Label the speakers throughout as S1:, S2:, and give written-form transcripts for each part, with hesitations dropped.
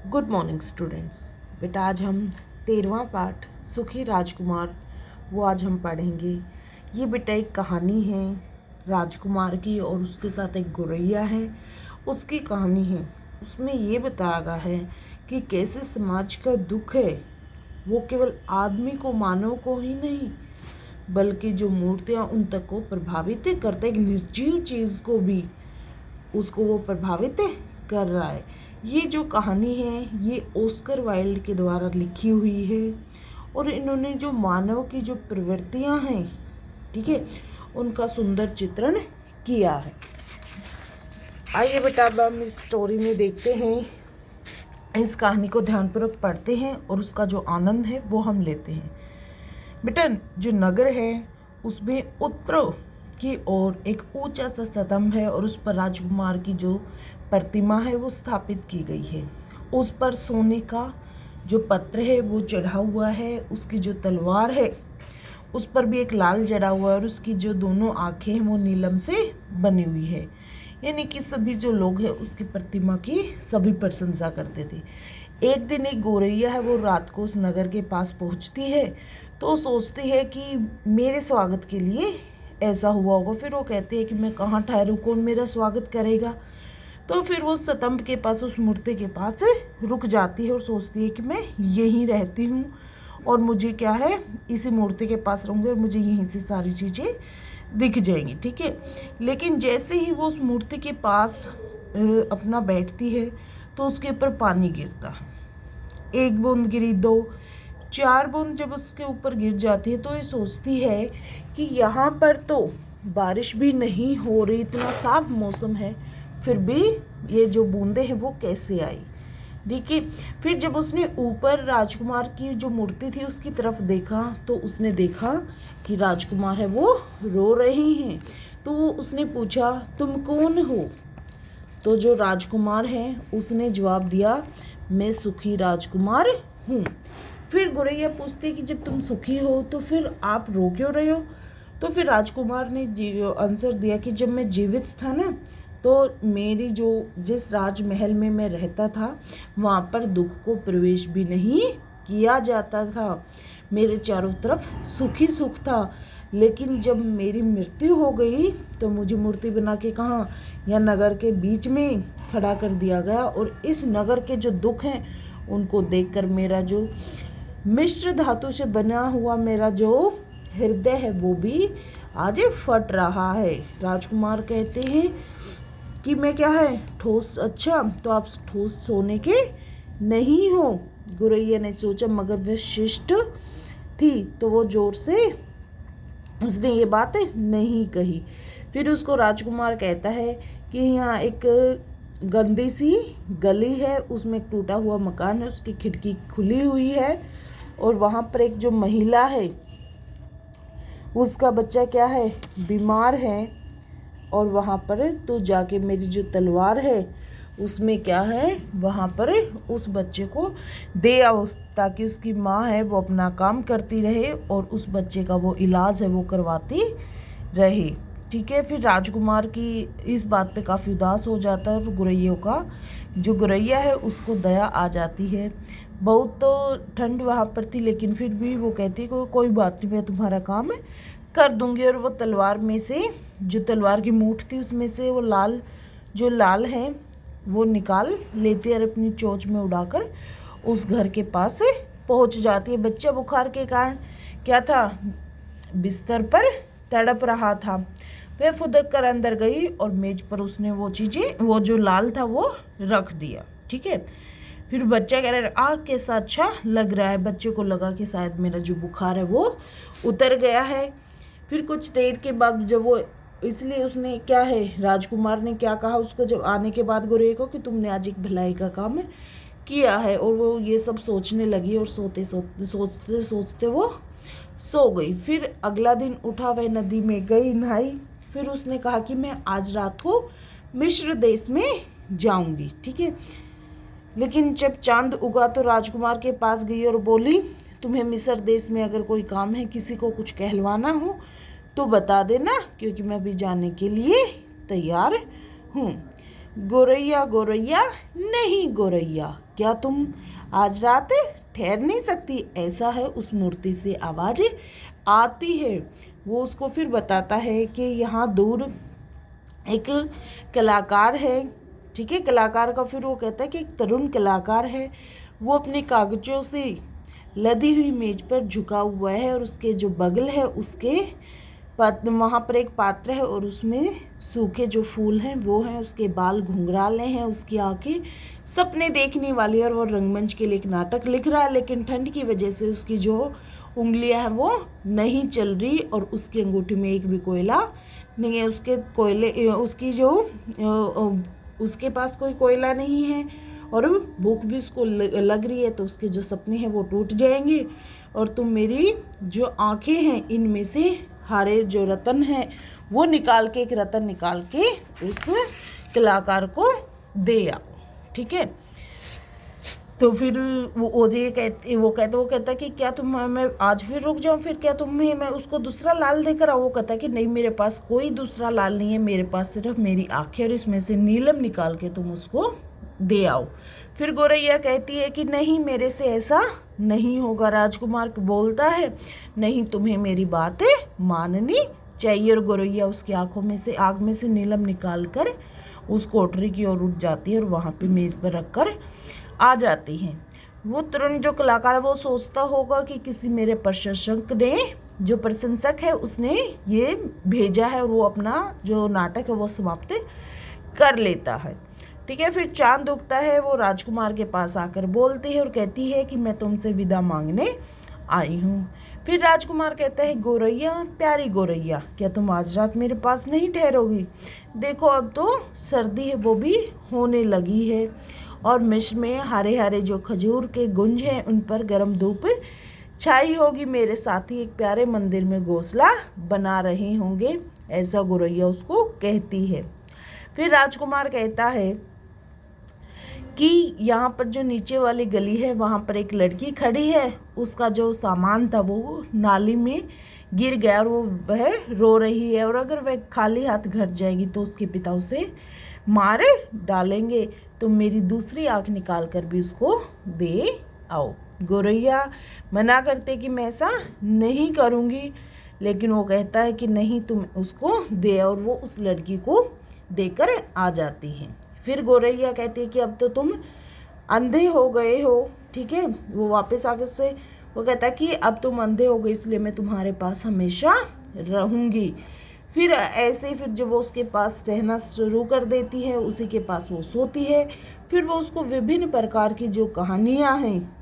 S1: Good morning students. बेटा आज हम 13वां पाठ सुखी राजकुमार वो आज हम पढ़ेंगे। ये बेटा एक कहानी है राजकुमार की और उसके साथ एक गौरैया है, उसकी कहानी है। उसमें ये बताया गया है कि कैसे समाज का दुख है वो केवल आदमी को, मानव को ही नहीं बल्कि जो मूर्तियाँ उन तक को प्रभावित करते, एक निर्जीव चीज़ को भी उसको वो प्रभावित कर रहा है। ये जो कहानी है ये ऑस्कर वाइल्ड के द्वारा लिखी हुई है और इन्होंने जो मानव की जो प्रवृत्तियां हैं, ठीक है, उनका सुंदर चित्रण किया है। आइए बेटा अब हम इस स्टोरी में देखते हैं, इस कहानी को ध्यानपूर्वक पढ़ते हैं और उसका जो आनंद है वो हम लेते हैं। बेटा जो नगर है उसमें उत्तर की ओर एक ऊंचा सा स्तंभ है और उस पर राजकुमार की जो प्रतिमा है वो स्थापित की गई है। उस पर सोने का जो पत्र है वो चढ़ा हुआ है, उसकी जो तलवार है उस पर भी एक लाल जड़ा हुआ है और उसकी जो दोनों आंखें हैं वो नीलम से बनी हुई है। यानी कि सभी जो लोग हैं उसकी प्रतिमा की सभी प्रशंसा करते थे। एक दिन एक गौरैया है वो रात को उस नगर के पास पहुंचती है तो सोचती है कि मेरे स्वागत के लिए ऐसा हुआ होगा। फिर वो कहती है कि मैं कहाँ ठहरूं, कौन मेरा स्वागत करेगा। तो फिर वो स्तंभ के पास, उस मूर्ति के पास रुक जाती है और सोचती है कि मैं यहीं रहती हूँ और मुझे क्या है, इसी मूर्ति के पास रहूँगी और मुझे यहीं से सारी चीज़ें दिख जाएंगी, ठीक है। लेकिन जैसे ही वो उस मूर्ति के पास अपना बैठती है तो उसके ऊपर पानी गिरता है। एक बूंद गिरी, 2, 4 बूंद जब उसके ऊपर गिर जाती है तो ये सोचती है कि यहाँ पर तो बारिश भी नहीं हो रही, इतना साफ मौसम है, फिर भी ये जो बूंदें हैं वो कैसे आई, ठीक है। फिर जब उसने ऊपर राजकुमार की जो मूर्ति थी उसकी तरफ देखा तो उसने देखा कि राजकुमार है वो रो रहे हैं। तो उसने पूछा तुम कौन हो? तो जो राजकुमार है उसने जवाब दिया मैं सुखी राजकुमार हूँ। फिर गौरैया पूछती कि जब तुम सुखी हो तो फिर आप रो क्यों रहे हो? तो फिर राजकुमार ने आंसर दिया कि जब मैं जीवित था ना तो मेरी जो जिस राजमहल में मैं रहता था वहाँ पर दुख को प्रवेश भी नहीं किया जाता था, मेरे चारों तरफ सुख ही सुख था। लेकिन जब मेरी मृत्यु हो गई तो मुझे मूर्ति बना के कहाँ, या नगर के बीच में खड़ा कर दिया गया और इस नगर के जो दुख हैं उनको देखकर मेरा जो मिश्र धातु से बना हुआ मेरा जो हृदय है वो भी आज फट रहा है। राजकुमार कहते हैं कि मैं क्या है, ठोस? अच्छा तो आप ठोस सोने के नहीं हो। गौरैया ने सोचा मगर वह शिष्ट थी तो वो जोर से उसने ये बात नहीं कही। फिर उसको राजकुमार कहता है कि यहाँ एक गंदी सी गली है, उसमें एक टूटा हुआ मकान है, उसकी खिड़की खुली हुई है और वहाँ पर एक जो महिला है उसका बच्चा क्या है, बीमार है और वहाँ पर तो जाके मेरी जो तलवार है उसमें क्या है, वहाँ पर उस बच्चे को दे आओ ताकि उसकी माँ है वो अपना काम करती रहे और उस बच्चे का वो इलाज है वो करवाती रहे, ठीक है। फिर राजकुमार की इस बात पे काफ़ी उदास हो जाता है और गौरैया का जो गौरैया है उसको दया आ जाती है। बहुत तो ठंड वहाँ पर थी लेकिन फिर भी वो कहती है कोई बात नहीं, मैं तुम्हारा काम कर दूंगी। और वो तलवार में से, जो तलवार की मूठ थी उसमें से वो लाल है वो निकाल लेती है और अपनी चोंच में उड़ाकर उस घर के पास पहुंच जाती है। बच्चा बुखार के कारण क्या था, बिस्तर पर तड़प रहा था। वह फुदक कर अंदर गई और मेज पर उसने वो चीज़ें, वो जो लाल था वो रख दिया, ठीक है। फिर बच्चा कह रहा है आग कैसा अच्छा लग रहा है। बच्चे को लगा कि शायद मेरा जो बुखार है वो उतर गया है। फिर कुछ देर के बाद जब वो, इसलिए उसने क्या है, राजकुमार ने क्या कहा उसको जब आने के बाद गौरैया को कि तुमने आज एक भलाई का काम किया है, और वो ये सब सोचने लगी और सोते सोचते वो सो गई। फिर अगला दिन उठा, वह नदी में गई, नहाई। फिर उसने कहा कि मैं आज रात को मिस्र देश में जाऊंगी, ठीक है। लेकिन जब चांद उगा तो राजकुमार के पास गई और बोली तुम्हें मिस्र देश में अगर कोई काम है, किसी को कुछ कहलवाना हो तो बता देना क्योंकि मैं भी जाने के लिए तैयार हूँ। गौरैया गौरैया नहीं गौरैया, क्या तुम आज रात ठहर नहीं सकती? ऐसा है उस मूर्ति से आवाज़ आती है। वो उसको फिर बताता है कि यहाँ दूर एक कलाकार है, ठीक है। कलाकार का फिर वो कहता है कि एक तरुण कलाकार है, वो अपने कागजों से लदी हुई मेज पर झुका हुआ है और उसके जो बगल है उसके वहाँ पर एक पात्र है और उसमें सूखे जो फूल हैं वो हैं, उसके बाल घुंघराले हैं, उसकी आंखें सपने देखने वाली, और वो रंगमंच के लिए एक नाटक लिख रहा है, लेकिन ठंड की वजह से उसकी जो उंगलियां हैं वो नहीं चल रही और उसकी अंगूठी में एक भी कोयला नहीं है। उसके कोयले उसकी जो उसके पास कोई कोयला नहीं है और भूख भी उसको लग रही है, तो उसके जो सपने हैं वो टूट जाएंगे और तुम मेरी जो आंखें हैं इनमें से हारे जो रतन है वो निकाल के, एक रतन निकाल के उस कलाकार को दे आओ, ठीक है। तो फिर वो कहता कि क्या तुम, मैं आज फिर रुक जाऊं, फिर क्या तुम्हें मैं उसको दूसरा लाल देकर आऊँ? वो कहता है कि नहीं, मेरे पास कोई दूसरा लाल नहीं है, मेरे पास सिर्फ मेरी आंखें, और इसमें से नीलम निकाल के तुम उसको दे आओ। फिर गोरैया कहती है कि नहीं, मेरे से ऐसा नहीं होगा। राजकुमार बोलता है नहीं, तुम्हें मेरी बातें माननी चाहिए। और गोरैया उसकी आंखों में से, आग में से नीलम निकाल कर उस कोठरी की ओर उठ जाती है और वहाँ पे मेज़ पर रख कर आ जाती हैं। वो तुरंत जो कलाकार है वो सोचता होगा कि किसी मेरे प्रशंसक ने, जो प्रशंसक है उसने ये भेजा है, और वो अपना जो नाटक है वो समाप्त कर लेता है, ठीक है। फिर चांद उगता है, वो राजकुमार के पास आकर बोलती है और कहती है कि मैं तुमसे विदा मांगने आई हूँ। फिर राजकुमार कहता है गोरैया, प्यारी गोरैया, क्या तुम आज रात मेरे पास नहीं ठहरोगी? देखो अब तो सर्दी है वो भी होने लगी है और मिश्र में हरे हरे जो खजूर के गुंज हैं उन पर गर्म धूप छाई होगी, मेरे साथी एक प्यारे मंदिर में घोंसला बना रहे होंगे, ऐसा गोरैया उसको कहती है। फिर राजकुमार कहता है कि यहाँ पर जो नीचे वाली गली है वहाँ पर एक लड़की खड़ी है, उसका जो सामान था वो नाली में गिर गया और वह रो रही है, और अगर वह खाली हाथ घर जाएगी तो उसके पिता उसे मार डालेंगे, तो मेरी दूसरी आँख निकाल कर भी उसको दे आओ। गोरैया मना करते कि मैं ऐसा नहीं करूँगी, लेकिन वो कहता है कि नहीं, तुम उसको दे आओ, और वो उस लड़की को देकर आ जाती हैं। फिर गोरैया कहती है कि अब तो तुम अंधे हो गए हो, ठीक है। वो वापस आके उससे वो कहता है कि अब तुम अंधे हो गए इसलिए मैं तुम्हारे पास हमेशा रहूँगी। फिर ऐसे फिर जब वो उसके पास रहना शुरू कर देती है, उसी के पास वो सोती है। फिर वो उसको विभिन्न प्रकार की जो कहानियाँ हैं,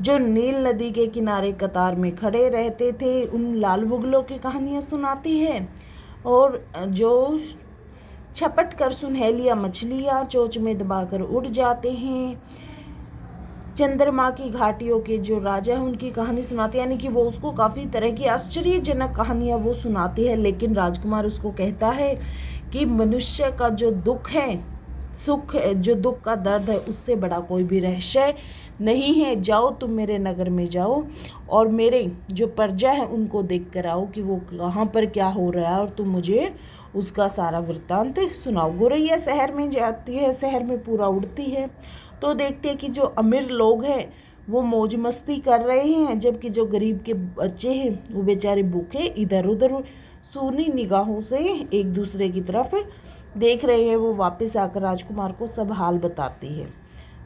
S1: जो नील नदी के किनारे कतार में खड़े रहते थे उन लाल बुगलों की कहानियाँ सुनाती है, और जो छपट कर सुनहलिया मछलियाँ चोंच में दबाकर उड़ जाते हैं, चंद्रमा की घाटियों के जो राजा हैं उनकी कहानी सुनाती है, यानी कि वो उसको काफ़ी तरह की आश्चर्यजनक कहानियाँ वो सुनाती है। लेकिन राजकुमार उसको कहता है कि मनुष्य का जो दुख है, सुख है, जो दुख का दर्द है, उससे बड़ा कोई भी रहस्य नहीं है। जाओ तुम मेरे नगर में जाओ और मेरे जो प्रजा है उनको देख कर आओ कि वो कहाँ पर क्या हो रहा है, और तुम मुझे उसका सारा वृत्तांत सुनाओ। गोरैया शहर में जाती है, शहर में पूरा उड़ती है, तो देखते हैं कि जो अमीर लोग हैं वो मौज मस्ती कर रहे हैं, जबकि जो गरीब के बच्चे हैं वो बेचारे भूखे इधर उधर सूनी निगाहों से एक दूसरे की तरफ देख रहे हैं। वो वापस आकर राजकुमार को सब हाल बताती है।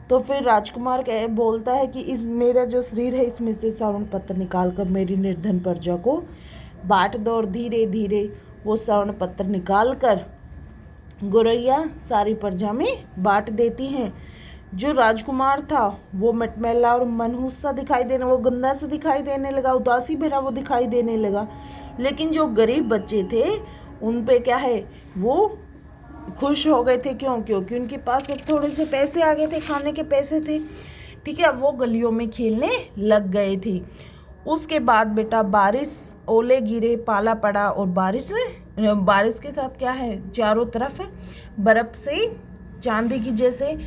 S1: तो फिर राजकुमार बोलता है कि इस मेरा जो शरीर है इसमें से श्रवण पत्र निकाल कर मेरी निर्धन प्रजा को बांट दो, और धीरे धीरे वो श्रवण पत्र निकाल कर गोरैया सारी प्रजा में बांट देती हैं। जो राजकुमार था वो मटमैला और मनहूस सा दिखाई देने, वो गंदा सा दिखाई देने लगा, उदासी भरा वो दिखाई देने लगा। लेकिन जो गरीब बच्चे थे उन पे क्या है, वो खुश हो गए थे। क्यों? क्योंकि उनके पास अब थोड़े से पैसे आ गए थे, खाने के पैसे थे, ठीक है। वो गलियों में खेलने लग गए थे। उसके बाद बेटा बारिश, ओले गिरे, पाला पड़ा, और बारिश के साथ क्या है, चारों तरफ बर्फ से चांदी की जैसे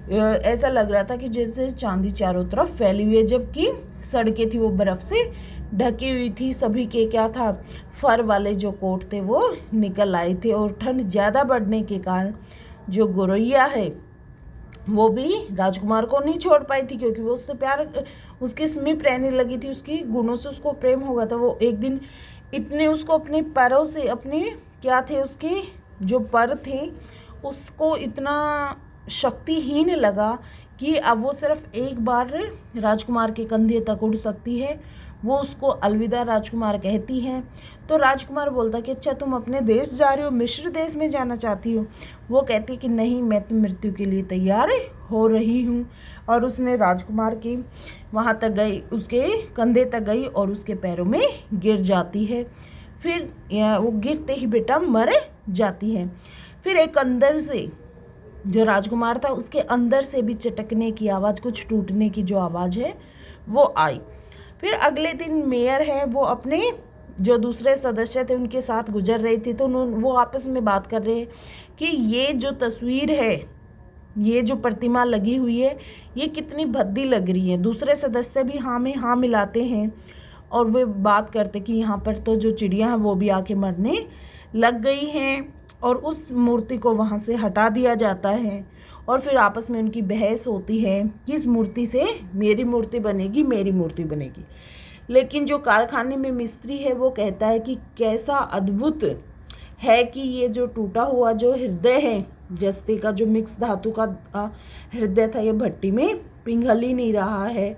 S1: ऐसा लग रहा था कि जैसे चांदी चारों तरफ फैली हुई है, जबकि सड़कें थी वो बर्फ से ढकी हुई थी। सभी के क्या था, फर वाले जो कोट थे वो निकल आए थे, और ठंड ज़्यादा बढ़ने के कारण जो गोरैया है वो भी राजकुमार को नहीं छोड़ पाई थी, क्योंकि वो उससे प्यार, उसके समीप रहने लगी थी, उसकी गुणों से उसको प्रेम हो गया था। वो एक दिन इतने उसको अपने पैरों से, अपने क्या थे उसके जो पर थे, उसको इतना शक्तिहीन लगा कि अब वो सिर्फ एक बार राजकुमार के कंधे तक उड़ सकती है। वो उसको अलविदा राजकुमार कहती हैं। तो राजकुमार बोलता कि अच्छा तुम अपने देश जा रहे हो, मिस्र देश में जाना चाहती हो। वो कहती कि नहीं, मैं तो मृत्यु के लिए तैयार हो रही हूँ। और उसने राजकुमार की वहाँ तक गई, उसके कंधे तक गई और उसके पैरों में गिर जाती है। फिर वो गिरते ही बेटा मर जाती है। फिर एक अंदर से जो राजकुमार था, उसके अंदर से भी चटकने की आवाज़, कुछ टूटने की जो आवाज़ है वो आई। फिर अगले दिन मेयर है वो अपने जो दूसरे सदस्य थे उनके साथ गुजर रही थी, तो वो आपस में बात कर रहे हैं कि ये जो तस्वीर है, ये जो प्रतिमा लगी हुई है, ये कितनी भद्दी लग रही है। दूसरे सदस्य भी हाँ में हाँ मिलाते हैं और वे बात करते कि यहाँ पर तो जो चिड़िया हैं वो भी आके मरने लग गई हैं, और उस मूर्ति को वहाँ से हटा दिया जाता है। और फिर आपस में उनकी बहस होती है कि इस मूर्ति से मेरी मूर्ति बनेगी, मेरी मूर्ति बनेगी। लेकिन जो कारखाने में मिस्त्री है वो कहता है कि कैसा अद्भुत है कि ये जो टूटा हुआ जो हृदय है, जस्ते का जो मिक्स धातु का हृदय था, ये भट्टी में पिघल ही नहीं रहा है।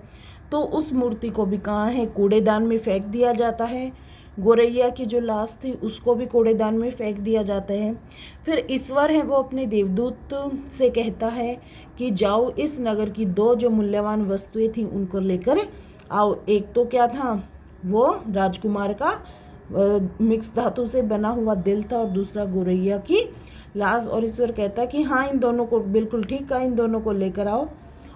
S1: तो उस मूर्ति को भी कहाँ है, कूड़ेदान में फेंक दिया जाता है। गोरैया की जो लाश थी उसको भी कूड़ेदान में फेंक दिया जाता है। फिर ईश्वर है वो अपने देवदूत से कहता है कि जाओ इस नगर की 2 जो मूल्यवान वस्तुएं थी उनको लेकर आओ। एक तो क्या था, वो राजकुमार का मिक्स धातु से बना हुआ दिल था, और दूसरा गोरैया की लाश। और ईश्वर कहता है कि हाँ, इन दोनों को बिल्कुल ठीक कहा, इन दोनों को लेकर आओ,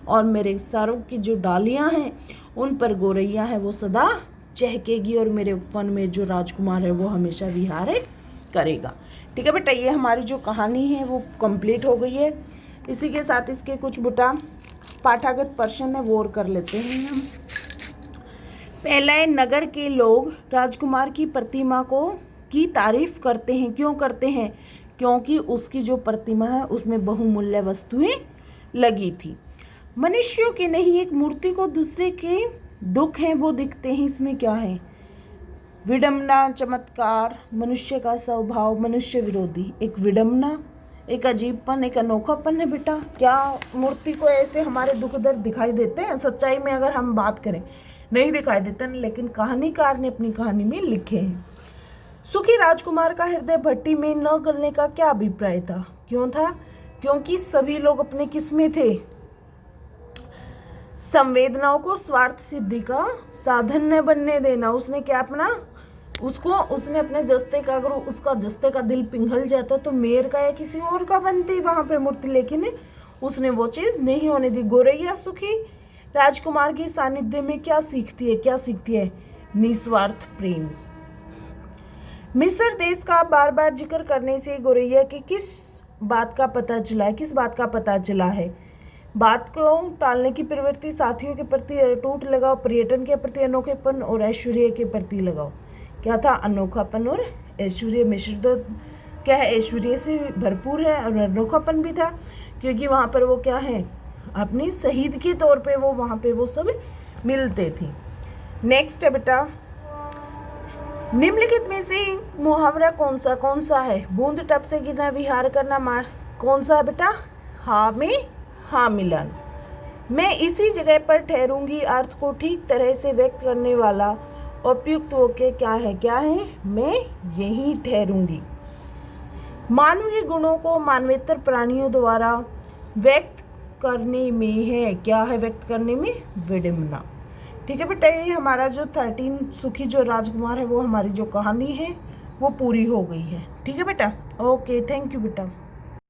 S1: और मेरे सरों की जो डालियाँ हैं उन पर गोरैया है वो सदा चहकेगी, और मेरे वन में जो राजकुमार है वो हमेशा विहार करेगा। ठीक है बेटा, ये हमारी जो कहानी है वो कंप्लीट हो गई है। इसी के साथ इसके कुछ बेटा पाठागत प्रश्न है वो और कर लेते हैं हम। पहला है, नगर के लोग राजकुमार की प्रतिमा की तारीफ करते हैं। क्यों करते हैं? क्योंकि उसकी जो प्रतिमा है उसमें बहुमूल्य वस्तुएं लगी थी। मनुष्यों के नहीं, एक मूर्ति को दूसरे के दुख हैं वो दिखते हैं। इसमें क्या है? विडम्बना, चमत्कार, मनुष्य का स्वभाव मनुष्य विरोधी। एक विडम्बना, एक अजीबपन, एक अनोखापन है बेटा। क्या मूर्ति को ऐसे हमारे दुख दर्द दिखाई देते हैं? सच्चाई में अगर हम बात करें नहीं दिखाई देते, लेकिन कहानीकार ने अपनी कहानी में लिखे हैं। सुखी राजकुमार का हृदय भट्टी में न गलने का क्या अभिप्राय था? क्यों था? क्योंकि सभी लोग अपने किस में थे? संवेदनाओं को स्वार्थ सिद्धि का साधन न बनने देना। उसने क्या अपना, उसने अपने जस्ते का, अगर उसका जस्ते का दिल पिघल जाता तो मेयर का या किसी और का बनती वहां पे मूर्ति, लेकिन उसने वो चीज नहीं होने दी। गोरैया सुखी राजकुमार के सानिध्य में क्या सीखती है? क्या सीखती है? निस्वार्थ प्रेम। मिस्र देश का बार बार जिक्र करने से गोरैया की किस बात का पता चला है? किस बात का पता चला है? बात को टालने की प्रवृत्ति, साथियों के प्रति अटूट लगाओ, पर्यटन के प्रति अनोखेपन और ऐश्वर्य के प्रति लगाओ। क्या था? अनोखापन और ऐश्वर्य। मिस्र तो क्या है, ऐश्वर्य से भरपूर है और अनोखापन भी था, क्योंकि वहाँ पर वो क्या है, अपनी शहीद के तौर पे वो वहाँ पे वो सब मिलते थे। नेक्स्ट है बेटा, निम्नलिखित में से मुहावरा कौन सा है? बूंद टप से गिरना, विहार करना, मार। कौन सा है बेटा? हाँ में हाँ मिलन। मैं इसी जगह पर ठहरूंगी अर्थ को ठीक तरह से व्यक्त करने वाला उपयुक्त होके क्या है? मैं यहीं ठहरूंगी। मानवीय गुणों को मानवेतर प्राणियों द्वारा व्यक्त करने में है, क्या है व्यक्त करने में? विडम्बना। ठीक है बेटा, ये हमारा जो 13 सुखी जो राजकुमार है वो हमारी जो कहानी है वो पूरी हो गई है। ठीक है बेटा, ओके, थैंक यू बेटा।